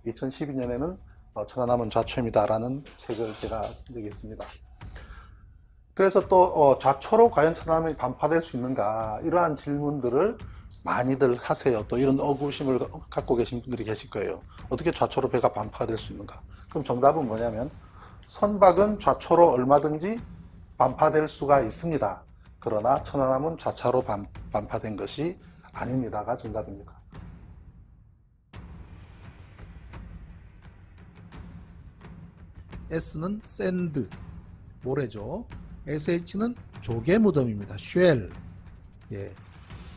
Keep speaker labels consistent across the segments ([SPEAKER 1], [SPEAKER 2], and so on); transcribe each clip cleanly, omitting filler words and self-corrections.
[SPEAKER 1] 2012년에는 천안함은 좌초입니다라는 책을 제가 쓴 적이 있습니다. 그래서 또 좌초로 과연 천안함이 반파될 수 있는가, 이러한 질문들을 많이들 하세요. 또 이런 의구심을 갖고 계신 분들이 계실 거예요. 어떻게 좌초로 배가 반파될 수 있는가? 그럼 정답은 뭐냐면, 선박은 좌초로 얼마든지 반파될 수가 있습니다. 그러나 천안함은 좌차로 반파된 것이 아닙니다가 정답입니다. S는 샌드, 모래죠. SH는 조개 무덤입니다. 쉘. 예,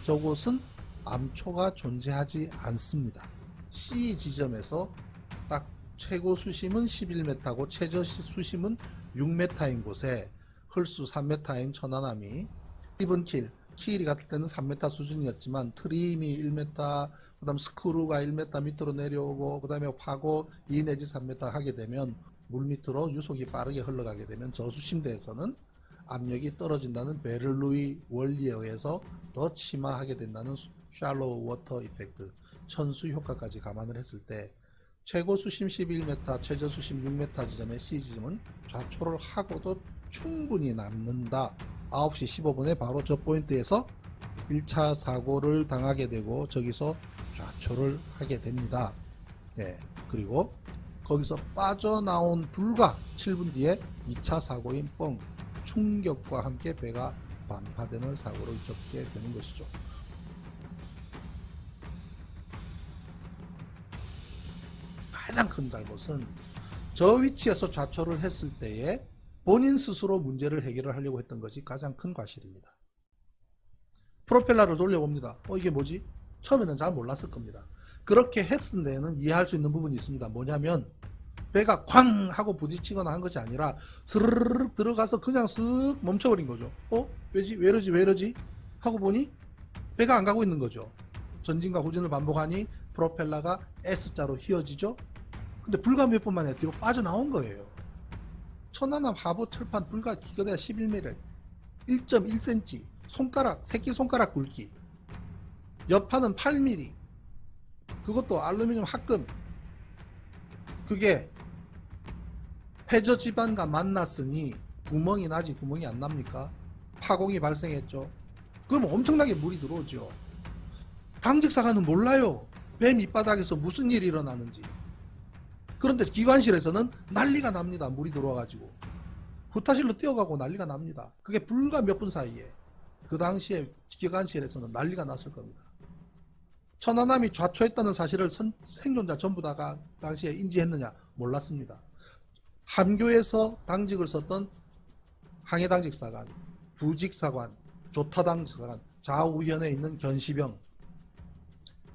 [SPEAKER 1] 저곳은 암초가 존재하지 않습니다. C 지점에서 딱 최고 수심은 11m고 최저 수심은 6m인 곳에 헐수 3m인 천안함이 이븐킬, 키일이 같을 때는 3m 수준이었지만 트림이 1m, 그 다음 스크루가 1m 밑으로 내려오고 그 다음에 파고 2 내지 3m 하게 되면 물 밑으로 유속이 빠르게 흘러가게 되면 저수심대에서는 압력이 떨어진다는 베를루이 원리에 의해서 더 침하하게 된다는 샬로우 워터 이펙트, 천수 효과까지 감안을 했을 때 최고 수심 11m, 최저 수심 6m 지점의 C 지점은 좌초를 하고도 충분히 남는다. 9시 15분에 바로 저 포인트에서 1차 사고를 당하게 되고 저기서 좌초를 하게 됩니다. 예, 그리고 거기서 빠져나온 불과 7분 뒤에 2차 사고인 뻥, 충격과 함께 배가 반파되는 사고를 겪게 되는 것이죠. 가장 큰 잘못은 저 위치에서 좌초를 했을 때에 본인 스스로 문제를 해결을 하려고 했던 것이 가장 큰 과실입니다. 프로펠러를 돌려봅니다. 이게 뭐지? 처음에는 잘 몰랐을 겁니다. 그렇게 했을 때는 이해할 수 있는 부분이 있습니다. 뭐냐면 배가 쾅 하고 부딪히거나 한 것이 아니라 스르르륵 들어가서 그냥 쓱 멈춰버린 거죠. 왜지? 왜 이러지? 하고 보니 배가 안 가고 있는 거죠. 전진과 후진을 반복하니 프로펠러가 S자로 휘어지죠. 근데 불과 몇 분 만에 뒤로 빠져나온 거예요. 천안함 하부 철판 불과 기거대가 11mm, 1.1cm, 손가락, 새끼손가락 굵기, 옆판은 8mm, 그것도 알루미늄 합금. 그게 해저 지반과 만났으니 구멍이 나지 구멍이 안 납니까? 파공이 발생했죠. 그러면 엄청나게 물이 들어오죠. 당직사관은 몰라요. 배 밑바닥에서 무슨 일이 일어나는지. 그런데 기관실에서는 난리가 납니다. 물이 들어와가지고 후타실로 뛰어가고 난리가 납니다. 그게 불과 몇 분 사이에. 그 당시에 기관실에서는 난리가 났을 겁니다. 천안함이 좌초했다는 사실을 생존자 전부 다가 당시에 인지했느냐? 몰랐습니다. 함교에서 당직을 썼던 항해당직사관, 부직사관, 조타당직사관, 좌우위원회에 있는 견시병,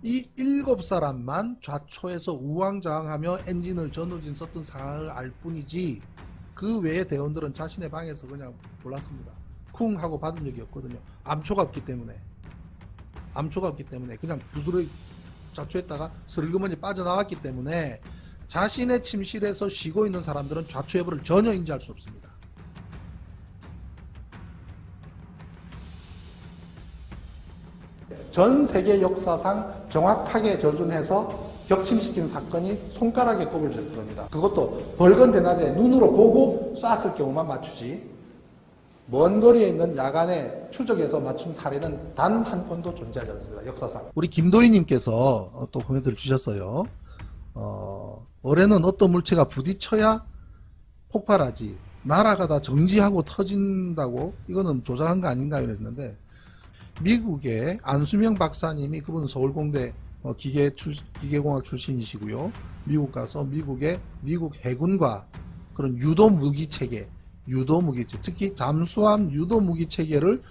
[SPEAKER 1] 이 7사람만 좌초에서 우왕좌왕하며 엔진을 전후진 썼던 상황을 알 뿐이지 그 외의 대원들은 자신의 방에서 그냥 몰랐습니다. 쿵 하고 받은 적이 없거든요. 암초가 없기 때문에 그냥 부스러기 좌초했다가 슬그머니 빠져나왔기 때문에 자신의 침실에서 쉬고 있는 사람들은 좌초 여부를 전혀 인지할 수 없습니다. 전 세계 역사상 정확하게 저준해서 격침시킨 사건이 손가락에 꼽을 겁니다. 그것도 벌건 대낮에 눈으로 보고 쐈을 경우만 맞추지 먼 거리에 있는 야간에 추적해서 맞춘 사례는 단 한 건도 존재하지 않습니다. 역사상. 우리 김도희님께서 또 코멘트를 주셨어요. 올해는 어떤 물체가 부딪혀야 폭발하지 날아가다 정지하고 터진다고 이거는 조작한 거 아닌가요? 이랬는데 미국의 안수명 박사님이 그분은 서울공대 기계공학 출신이시고요. 미국 가서 미국 해군과 그런 유도무기 체계, 특히 잠수함 유도무기 체계를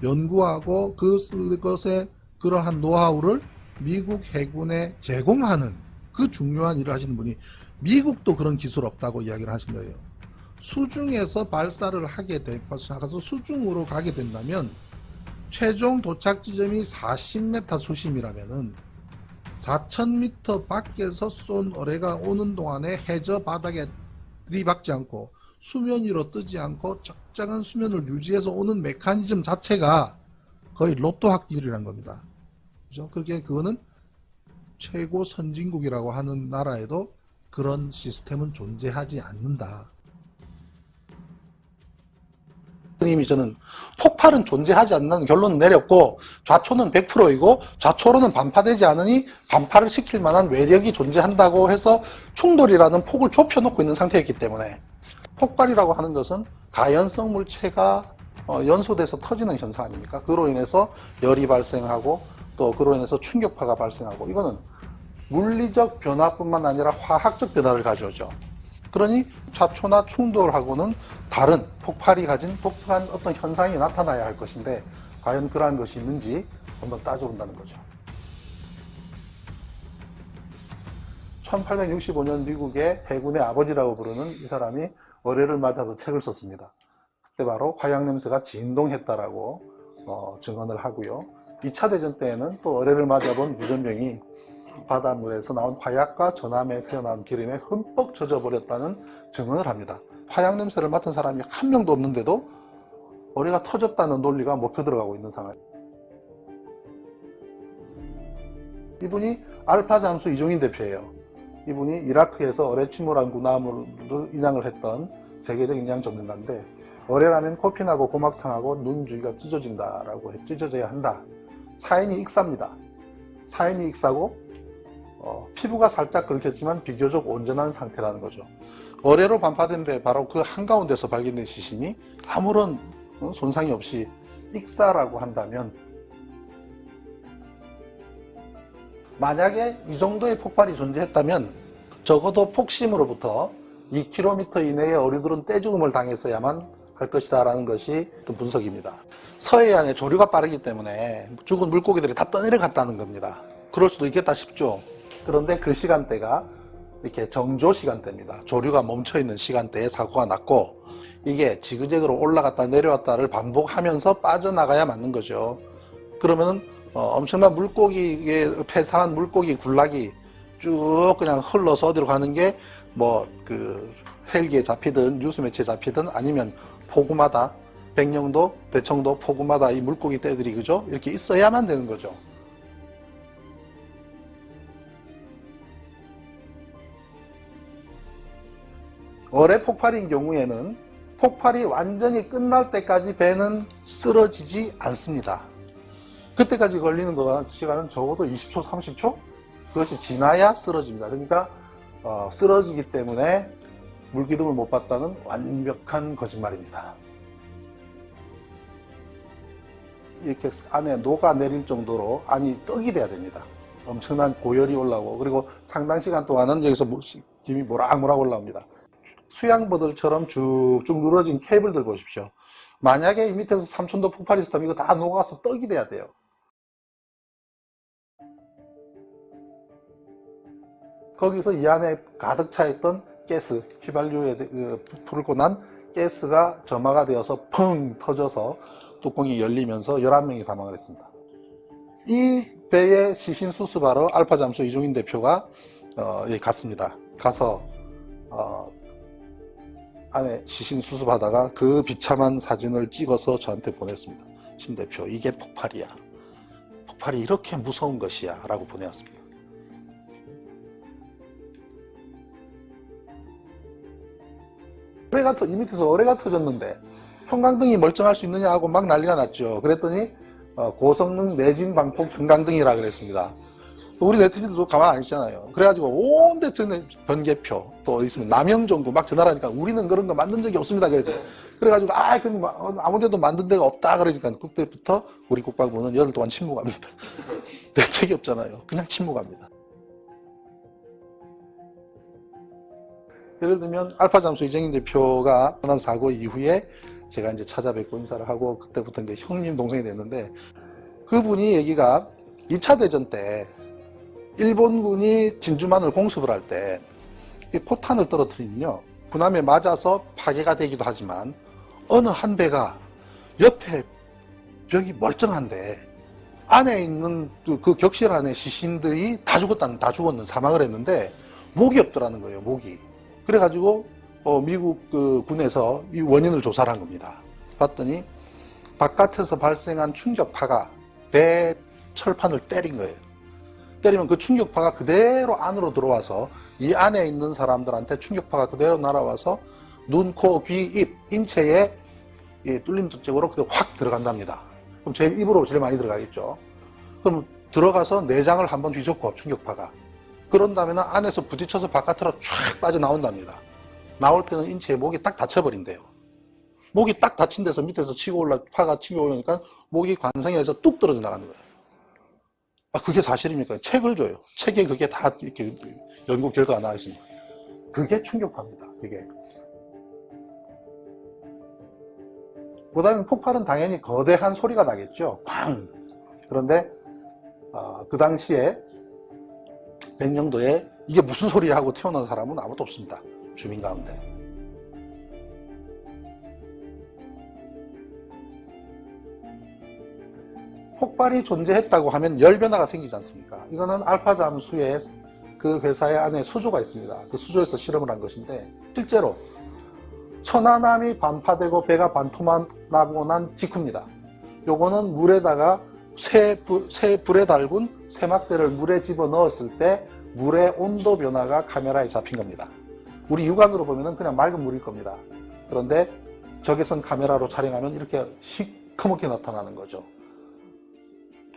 [SPEAKER 1] 연구하고 그것의 그러한 노하우를 미국 해군에 제공하는 그 중요한 일을 하시는 분이 미국도 그런 기술 없다고 이야기를 하신 거예요. 수중에서 발사를 하게 돼서 수중으로 가게 된다면 최종 도착 지점이 40m 수심이라면은 4000m 밖에서 쏜 어뢰가 오는 동안에 해저 바닥에 들이박지 않고 수면 위로 뜨지 않고 적정한 수면을 유지해서 오는 메커니즘 자체가 거의 로또 확률이란 겁니다. 그죠? 그렇게 그거는 최고 선진국이라고 하는 나라에도 그런 시스템은 존재하지 않는다. 이미 저는 폭발은 존재하지 않는 결론을 내렸고 좌초는 100%이고 좌초로는 반파되지 않으니 반파를 시킬 만한 외력이 존재한다고 해서 충돌이라는 폭을 좁혀놓고 있는 상태였기 때문에 폭발이라고 하는 것은 가연성 물체가 연소돼서 터지는 현상 아닙니까? 그로 인해서 열이 발생하고 또 그로 인해서 충격파가 발생하고 이거는 물리적 변화뿐만 아니라 화학적 변화를 가져오죠. 그러니 좌초나 충돌하고는 다른 폭발이 가진 독특한 어떤 현상이 나타나야 할 것인데 과연 그러한 것이 있는지 한번 따져본다는 거죠. 1865년 미국의 해군의 아버지라고 부르는 이 사람이 어뢰를 맞아서 책을 썼습니다. 그때 바로 화약 냄새가 진동했다라고 증언을 하고요. 2차 대전 때에는 또 어뢰를 맞아본 유전병이 바닷물에서 나온 화약과 전함에 새어나온 기름에 흠뻑 젖어버렸다는 증언을 합니다. 화약 냄새를 맡은 사람이 한 명도 없는데도 어뢰가 터졌다는 논리가 먹혀 들어가고 있는 상황. 이분이 알파 잠수 이종인 대표예요. 이분이 이라크에서 어뢰 침몰한 군함을 인양을 했던 세계적 인양 전문가인데 어뢰라면 코피 나고 고막 상하고 눈 주위가 찢어진다라고 찢어져야 한다. 사인이 익사입니다. 사인이 익사고 피부가 살짝 긁혔지만 비교적 온전한 상태라는 거죠. 어뢰로 반파된 배 바로 그 한가운데서 발견된 시신이 아무런 손상이 없이 익사라고 한다면 만약에 이 정도의 폭발이 존재했다면 적어도 폭심으로부터 2km 이내의 어류들은 떼죽음을 당했어야만 할 것이다 라는 것이 분석입니다. 서해안에 조류가 빠르기 때문에 죽은 물고기들이 다 떠내려갔다는 겁니다. 그럴 수도 있겠다 싶죠. 그런데 그 시간대가 이렇게 정조 시간대입니다. 조류가 멈춰있는 시간대에 사고가 났고 이게 지그재그로 올라갔다 내려왔다를 반복하면서 빠져나가야 맞는 거죠. 그러면은 엄청난 물고기에 폐사한 물고기 군락이 쭉 그냥 흘러서 어디로 가는 게 뭐 그 헬기에 잡히든 뉴스 매체에 잡히든 아니면 포구마다 백령도, 대청도, 포구마다 이 물고기 떼들이 그죠? 이렇게 있어야만 되는 거죠. 어뢰 폭발인 경우에는 폭발이 완전히 끝날 때까지 배는 쓰러지지 않습니다. 그때까지 걸리는 시간은 적어도 20초, 30초? 그것이 지나야 쓰러집니다. 그러니까 쓰러지기 때문에 물기둥을 못 봤다는 완벽한 거짓말입니다. 이렇게 안에 녹아내릴 정도로 안이 떡이 돼야 됩니다. 엄청난 고열이 올라오고 그리고 상당 시간 동안은 여기서 김이 모락모락 올라옵니다. 수양버들처럼 쭉쭉 늘어진 케이블들 보십시오. 만약에 이 밑에서 3000도 폭발이 있었다면 이거 다 녹아서 떡이 돼야 돼요. 거기서 이 안에 가득 차 있던 가스, 휘발유에 불고 난 가스가 점화가 되어서 펑 터져서 뚜껑이 열리면서 11명이 사망을 했습니다. 이 배의 시신 수습하러 알파 잠수 이종인 대표가 갔습니다. 가서 안에 시신 수습하다가 그 비참한 사진을 찍어서 저한테 보냈습니다. 신 대표, 이게 폭발이야. 폭발이 이렇게 무서운 것이야 라고 보내왔습니다. 이 밑에서 어뢰가 터졌는데 형광등이 멀쩡할 수 있느냐 하고 막 난리가 났죠. 그랬더니 고성능 내진 방폭 형광등이라 그랬습니다. 우리 네티즌들도 가만 안 있잖아요. 그래가지고 온 대천에 번개표 또 어디 있으면 남영정구 막 전화하니까 우리는 그런 거 만든 적이 없습니다. 그래가지고 그럼 아무데도 만든 데가 없다 그러니까 그때부터 우리 국방부는 열흘 동안 침묵합니다. 대책이 없잖아요. 그냥 침묵합니다. 예를 들면 알파 잠수 이종인 대표가 호남 사고 이후에 제가 이제 찾아뵙고 인사를 하고 그때부터 이제 형님 동생이 됐는데 그분이 얘기가 2차 대전 때 일본군이 진주만을 공습을 할 때 포탄을 떨어뜨리면요 군함에 맞아서 파괴가 되기도 하지만 어느 한 배가 옆에 벽이 멀쩡한데 안에 있는 그 격실 안에 시신들이 다 죽었는 사망을 했는데 목이 없더라는 거예요. 목이. 그래가지고 미국 그 군에서 이 원인을 조사를 한 겁니다. 봤더니 바깥에서 발생한 충격파가 배 철판을 때린 거예요. 때리면 그 충격파가 그대로 안으로 들어와서 이 안에 있는 사람들한테 충격파가 그대로 날아와서 눈, 코, 귀, 입, 인체에 뚫린 쪽으로 그대로 확 들어간답니다. 그럼 제일 입으로 제일 많이 들어가겠죠. 그럼 들어가서 내장을 한번 뒤덮고 충격파가. 그런 다음에는 안에서 부딪혀서 바깥으로 쫙 빠져나온답니다. 나올 때는 인체에 목이 딱 닫혀버린대요. 목이 딱 닫힌 데서 밑에서 파가 치고 올라오니까 목이 관성에서 뚝 떨어져 나가는 거예요. 아, 그게 사실입니까? 책을 줘요. 책에 그게 다 이렇게 연구 결과가 나와 있습니다. 그게 충격파입니다. 그게. 그 다음에 폭발은 당연히 거대한 소리가 나겠죠. 팡! 그런데 그 당시에 백령도에 이게 무슨 소리야 하고 태어난 사람은 아무도 없습니다. 주민 가운데. 폭발이 존재했다고 하면 열변화가 생기지 않습니까? 이거는 알파 잠수의 그 회사의 안에 수조가 있습니다. 그 수조에서 실험을 한 것인데 실제로 천안함이 반파되고 배가 반토막 나고 난 직후입니다. 요거는 물에다가 새 불에 달군 세막대를 물에 집어 넣었을 때 물의 온도 변화가 카메라에 잡힌 겁니다. 우리 육안으로 보면 그냥 맑은 물일 겁니다. 그런데 적외선 카메라로 촬영하면 이렇게 시커멓게 나타나는 거죠.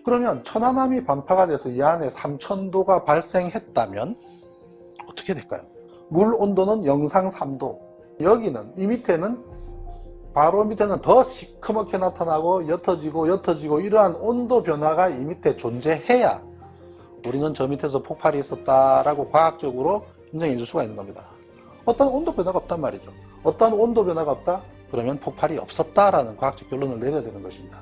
[SPEAKER 1] 그러면 천안함이 반파가 돼서 이 안에 3000도가 발생했다면 어떻게 될까요? 물 온도는 영상 3도. 여기는 이 밑에는 바로 밑에는 더 시커멓게 나타나고 옅어지고 이러한 온도 변화가 이 밑에 존재해야 우리는 저 밑에서 폭발이 있었다라고 과학적으로 인정해 줄 수가 있는 겁니다. 어떤 온도 변화가 없단 말이죠. 어떤 온도 변화가 없다? 그러면 폭발이 없었다라는 과학적 결론을 내려야 되는 것입니다.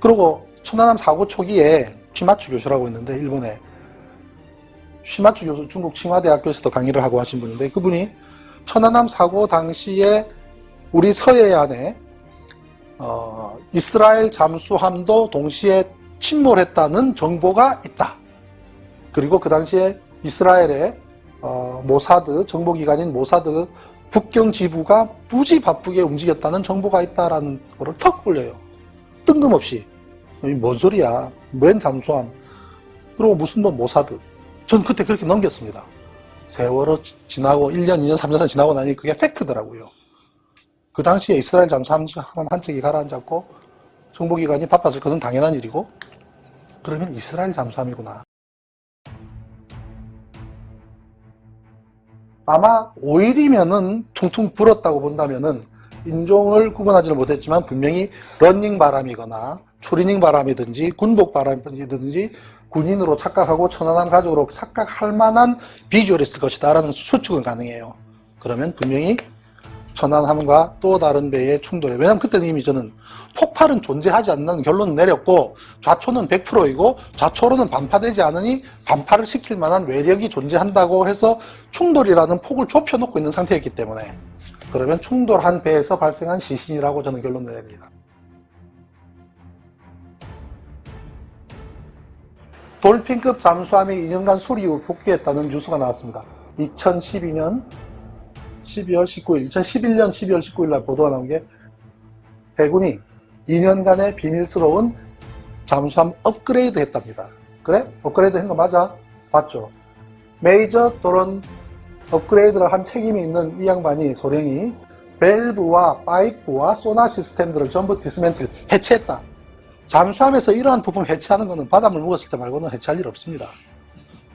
[SPEAKER 1] 그리고 천안함 사고 초기에 쉬마츠 교수라고 있는데 일본에 쉬마츠 교수 중국 칭화대학교에서도 강의를 하고 하신 분인데 그분이 천안함 사고 당시에 우리 서해안에 이스라엘 잠수함도 동시에 침몰했다는 정보가 있다. 그리고 그 당시에 이스라엘의 모사드 정보기관인 모사드 북경 지부가 무지 바쁘게 움직였다는 정보가 있다라는 거를 턱 올려요. 뜬금없이. 뭔 소리야. 웬 잠수함. 그리고 무슨 모사드. 전 그때 그렇게 넘겼습니다. 세월이 지나고 1년, 2년, 3년 지나고 나니 그게 팩트더라고요. 그 당시에 이스라엘 잠수함 한 척이 가라앉았고 정보기관이 바빴을 것은 당연한 일이고 그러면 이스라엘 잠수함이구나. 아마 5일이면은 퉁퉁 불었다고 본다면은 인종을 구분하지는 못했지만 분명히 러닝 바람이거나 추리닝 바람이든지 군복 바람이든지 군인으로 착각하고 천안함 가족으로 착각할 만한 비주얼이 있을 것이다 라는 추측은 가능해요. 그러면 분명히 천안함과 또 다른 배의 충돌에, 왜냐면 그때는 이미 저는 폭발은 존재하지 않는 결론을 내렸고 좌초는 100%이고 좌초로는 반파되지 않으니 반파를 시킬 만한 외력이 존재한다고 해서 충돌이라는 폭을 좁혀놓고 있는 상태였기 때문에 그러면 충돌한 배에서 발생한 시신이라고 저는 결론을 냅니다. 돌핀급 잠수함이 2년간 수리 후 복귀했다는 뉴스가 나왔습니다. 2012년 12월 19일, 2011년 12월 19일 날 보도가 나온 게 해군이 2년간의 비밀스러운 잠수함 업그레이드 했답니다. 그래? 업그레이드 한 거 맞아? 맞죠? 메이저 도론 업그레이드를 한 책임이 있는 이 양반이 소령이 밸브와 파이프와 소나 시스템들을 전부 디스맨틀 해체했다. 잠수함에서 이러한 부품 해체하는 것은 바닷물 먹었을 때 말고는 해체할 일 없습니다.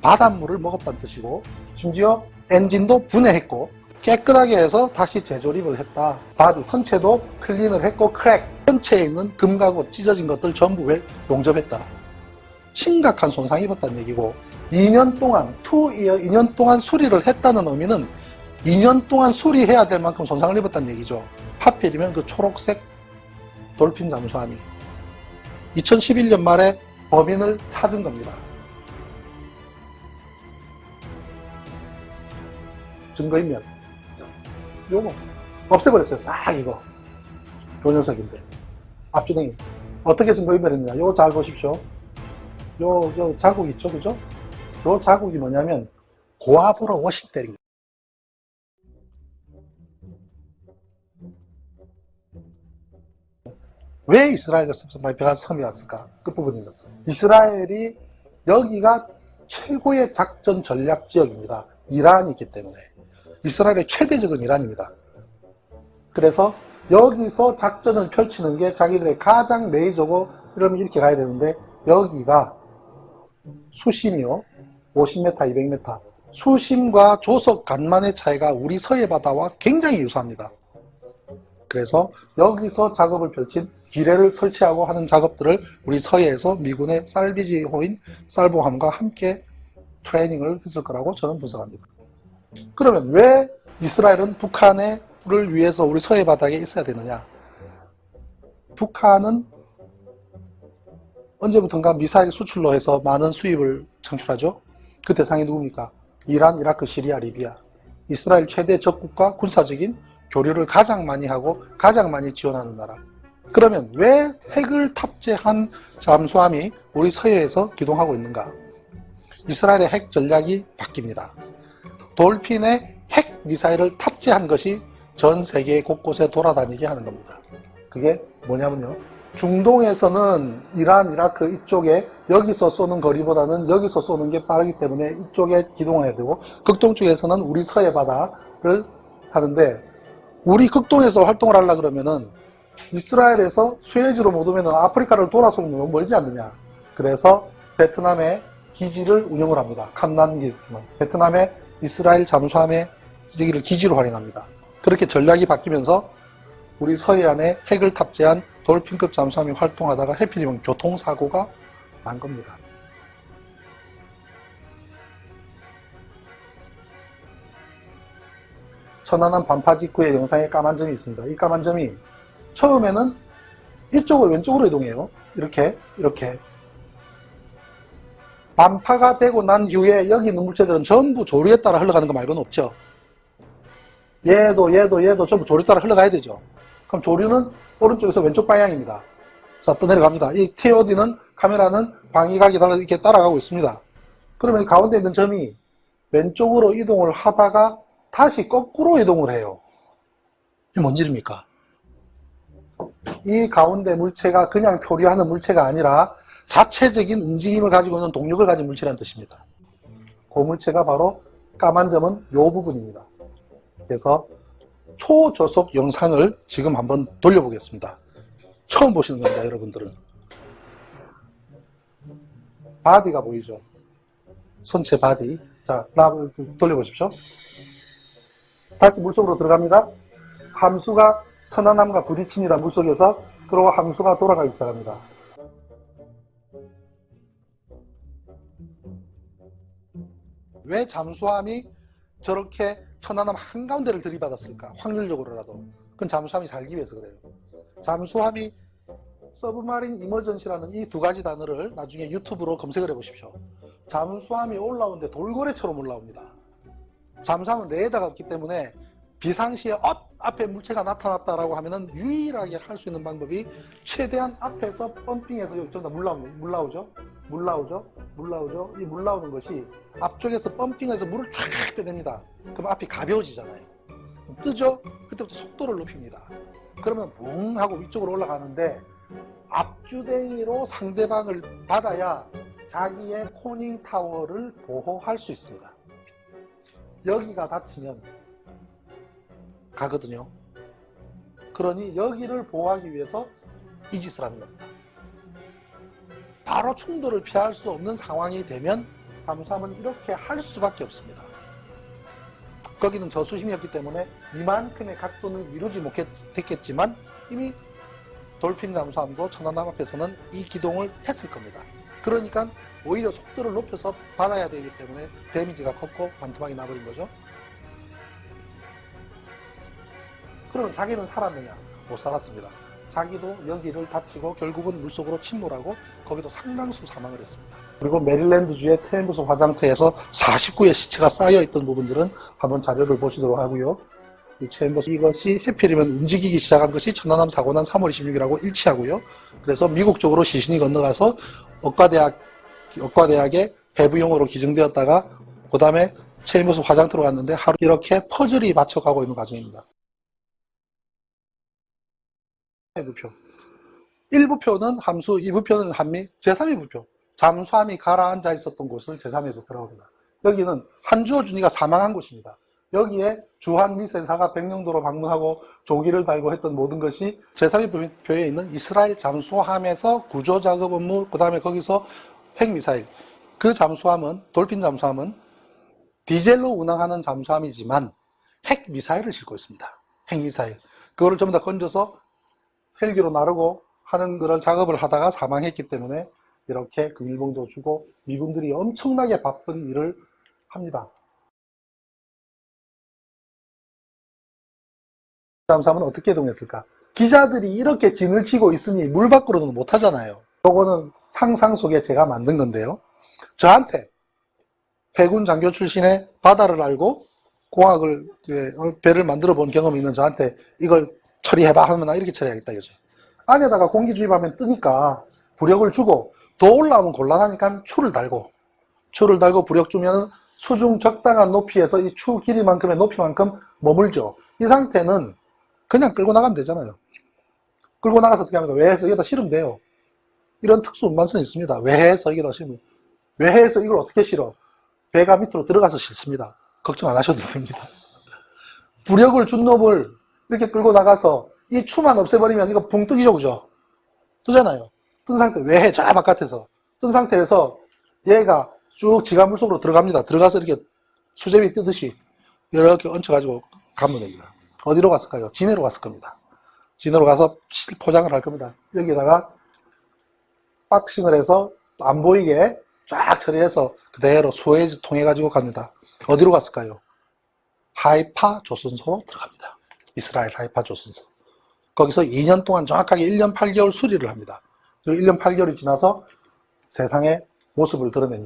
[SPEAKER 1] 바닷물을 먹었다는 뜻이고 심지어 엔진도 분해했고 깨끗하게 해서 다시 재조립을 했다. 바디 선체도 클린을 했고 크랙 전체에 있는 금가고 찢어진 것들 전부 용접했다. 심각한 손상 입었다는 얘기고 2년 동안 2년 동안 수리를 했다는 의미는 2년 동안 수리해야 될 만큼 손상을 입었다는 얘기죠. 하필이면 그 초록색 돌핀 잠수함이 2011년 말에 법인을 찾은 겁니다. 증거인멸. 요거 없애버렸어요. 싹 이거. 요 녀석인데. 앞주댕이. 어떻게 증거인멸했느냐. 요거 잘 보십시오. 요 자국 있죠. 그죠? 요 자국이 뭐냐면 고압으로 워싱 때린 거예요. 왜 이스라엘에서 발표한 섬이 왔을까? 끝부분입니다. 이스라엘이 여기가 최고의 작전 전략 지역입니다. 이란이 있기 때문에. 이스라엘의 최대적은 이란입니다. 그래서 여기서 작전을 펼치는 게 자기들의 가장 메이저고, 이러면 이렇게 가야 되는데, 여기가 수심이요. 50m, 200m. 수심과 조석 간만의 차이가 우리 서해 바다와 굉장히 유사합니다. 그래서 여기서 작업을 펼친 기뢰를 설치하고 하는 작업들을 우리 서해에서 미군의 살비지호인 쌀보함과 함께 트레이닝을 했을 거라고 저는 분석합니다. 그러면 왜 이스라엘은 북한을 위해서 우리 서해 바닥에 있어야 되느냐? 북한은 언제부턴가 미사일 수출로 해서 많은 수입을 창출하죠. 그 대상이 누굽니까? 이란, 이라크, 시리아, 리비아. 이스라엘 최대 적국과 군사적인 교류를 가장 많이 하고 가장 많이 지원하는 나라. 그러면 왜 핵을 탑재한 잠수함이 우리 서해에서 기동하고 있는가? 이스라엘의 핵 전략이 바뀝니다. 돌핀의 핵 미사일을 탑재한 것이 전 세계 곳곳에 돌아다니게 하는 겁니다. 그게 뭐냐면요. 중동에서는 이란, 이라크 이쪽에 여기서 쏘는 거리보다는 여기서 쏘는 게 빠르기 때문에 이쪽에 기동해야 되고, 극동 쪽에서는 우리 서해 바다를 하는데, 우리 극동에서 활동을 하려고 그러면은 이스라엘에서 수에즈로 못 오면 아프리카를 돌아서 오면 너무 멀지 않느냐. 그래서 베트남에 기지를 운영을 합니다. 캄난 베트남에 이스라엘 잠수함의 여기를 기지로 활용합니다. 그렇게 전략이 바뀌면서 우리 서해안에 핵을 탑재한 돌핀급 잠수함이 활동하다가 해필이면 교통사고가 난 겁니다. 천안함 반파 직후의 영상에 까만 점이 있습니다. 이 까만 점이 처음에는 이쪽을 왼쪽으로 이동해요. 이렇게. 반파가 되고 난 이후에 여기 있는 물체들은 전부 조류에 따라 흘러가는 거 말고는 없죠. 얘도 전부 조류 따라 흘러가야 되죠. 그럼 조류는 오른쪽에서 왼쪽 방향입니다. 자, 또 내려갑니다. 이 TOD는 카메라는 방위각이 이렇게 따라가고 있습니다. 그러면 이 가운데 있는 점이 왼쪽으로 이동을 하다가 다시 거꾸로 이동을 해요. 이게 뭔 일입니까? 이 가운데 물체가 그냥 표류하는 물체가 아니라 자체적인 움직임을 가지고 있는 동력을 가진 물체라는 뜻입니다. 그 물체가 바로 까만 점은 이 부분입니다. 그래서 초저속 영상을 지금 한번 돌려보겠습니다. 처음 보시는 겁니다, 여러분들은. 바디가 보이죠? 선체 바디. 자, 돌려보십시오. 다시 물속으로 들어갑니다. 함수가 천안함과 부딪힙니다, 물속에서. 그리고 함수가 돌아가기 시작합니다. 왜 잠수함이 저렇게 천안함 한가운데를 들이받았을까? 확률적으로라도. 그건 잠수함이 살기 위해서 그래요. 잠수함이 서브마린 이머전시라는 이 두 가지 단어를 나중에 유튜브로 검색을 해보십시오. 잠수함이 올라오는데 돌고래처럼 올라옵니다. 잠수함은 레이더가 없기 때문에 비상시에 앞에 물체가 나타났다라고 하면은 유일하게 할 수 있는 방법이 최대한 앞에서 펌핑해서 여기 전부 다 물 나오죠? 이 물 나오는 것이 앞쪽에서 펌핑해서 물을 쫙 빼냅니다. 그럼 앞이 가벼워지잖아요. 그럼 뜨죠? 그때부터 속도를 높입니다. 그러면 붕 하고 위쪽으로 올라가는데 앞주댕이로 상대방을 받아야 자기의 코닝 타워를 보호할 수 있습니다. 여기가 닫히면 가거든요. 그러니 여기를 보호하기 위해서 이 짓을 하는 겁니다. 바로 충돌을 피할 수 없는 상황이 되면 잠수함은 이렇게 할 수밖에 없습니다. 거기는 저수심이었기 때문에 이만큼의 각도는 이루지 못했겠지만 이미 돌핀 잠수함도 천안함 앞에서는 이 기동을 했을 겁니다. 그러니까 오히려 속도를 높여서 받아야 되기 때문에 데미지가 컸고 반토막이 나버린 거죠. 그러면 자기는 살았느냐? 못 살았습니다. 자기도 여기를 다치고 결국은 물속으로 침몰하고 거기도 상당수 사망을 했습니다. 그리고 메릴랜드주의 테임스 화장터에서 49의 시체가 쌓여있던 부분들은 한번 자료를 보시도록 하고요. 이 체인버스 이것이 해필이면 움직이기 시작한 것이 천안함 사고 난 3월 26일하고 일치하고요. 그래서 미국 쪽으로 시신이 건너가서 억과대학의 해부용으로 기증되었다가 그 다음에 체인버스 화장터로 갔는데 하루 이렇게 퍼즐이 맞춰가고 있는 과정입니다. 해부표. 1부표는 함수, 2부표는 한미, 제3의 부표. 잠수함이 가라앉아 있었던 곳을 제3의 부표라고 합니다. 여기는 한주호 준이가 사망한 곳입니다. 여기에 주한 미센사가 백령도로 방문하고 조기를 달고 했던 모든 것이 제3의 부표에 있는 이스라엘 잠수함에서 구조 작업 업무, 그 다음에 거기서 핵미사일. 그 잠수함은, 돌핀 잠수함은 디젤로 운항하는 잠수함이지만 핵미사일을 싣고 있습니다. 핵미사일. 그거를 전부 다 건져서 헬기로 나르고 하는 그런 작업을 하다가 사망했기 때문에 이렇게 금일봉도 주고 미군들이 엄청나게 바쁜 일을 합니다. 잠수함은 어떻게 이동했을까? 기자들이 이렇게 진을 치고 있으니 물 밖으로는 못 하잖아요. 요거는 상상 속에 제가 만든 건데요. 저한테 해군 장교 출신의 바다를 알고 공학을 배를 만들어 본 경험이 있는 저한테 이걸 처리해봐 하면 나 이렇게 처리하겠다 이거죠. 안에다가 공기 주입하면 뜨니까 부력을 주고 더 올라오면 곤란하니까 추를 달고 부력 주면 수중 적당한 높이에서 이 추 길이만큼의 높이만큼 머물죠. 이 상태는 그냥 끌고 나가면 되잖아요. 끌고 나가서 어떻게 합니까? 외해에서 여기다 실으면 돼요. 이런 특수 운반선이 있습니다. 외해에서 여기다 실으면. 외해에서 이걸 어떻게 실어? 배가 밑으로 들어가서 실습니다. 걱정 안 하셔도 됩니다. 부력을 준 놈을 이렇게 끌고 나가서 이 추만 없애버리면 이거 붕 뜨기죠, 그죠? 뜨잖아요. 뜬 상태, 외해 저 바깥에서 뜬 상태에서 얘가 쭉 지가 물속으로 들어갑니다. 들어가서 이렇게 수제비 뜨듯이 이렇게 얹혀가지고 가면 됩니다. 어디로 갔을까요? 진해로 갔을 겁니다. 진해로 가서 포장을 할 겁니다. 여기다가 박싱을 해서 안 보이게 쫙 처리해서 그대로 수에즈 통해 가지고 갑니다. 어디로 갔을까요? 하이파 조선소로 들어갑니다. 이스라엘 하이파 조선소. 거기서 2년 동안 정확하게 1년 8개월 수리를 합니다. 그리고 1년 8개월이 지나서 세상에 모습을 드러냅니다.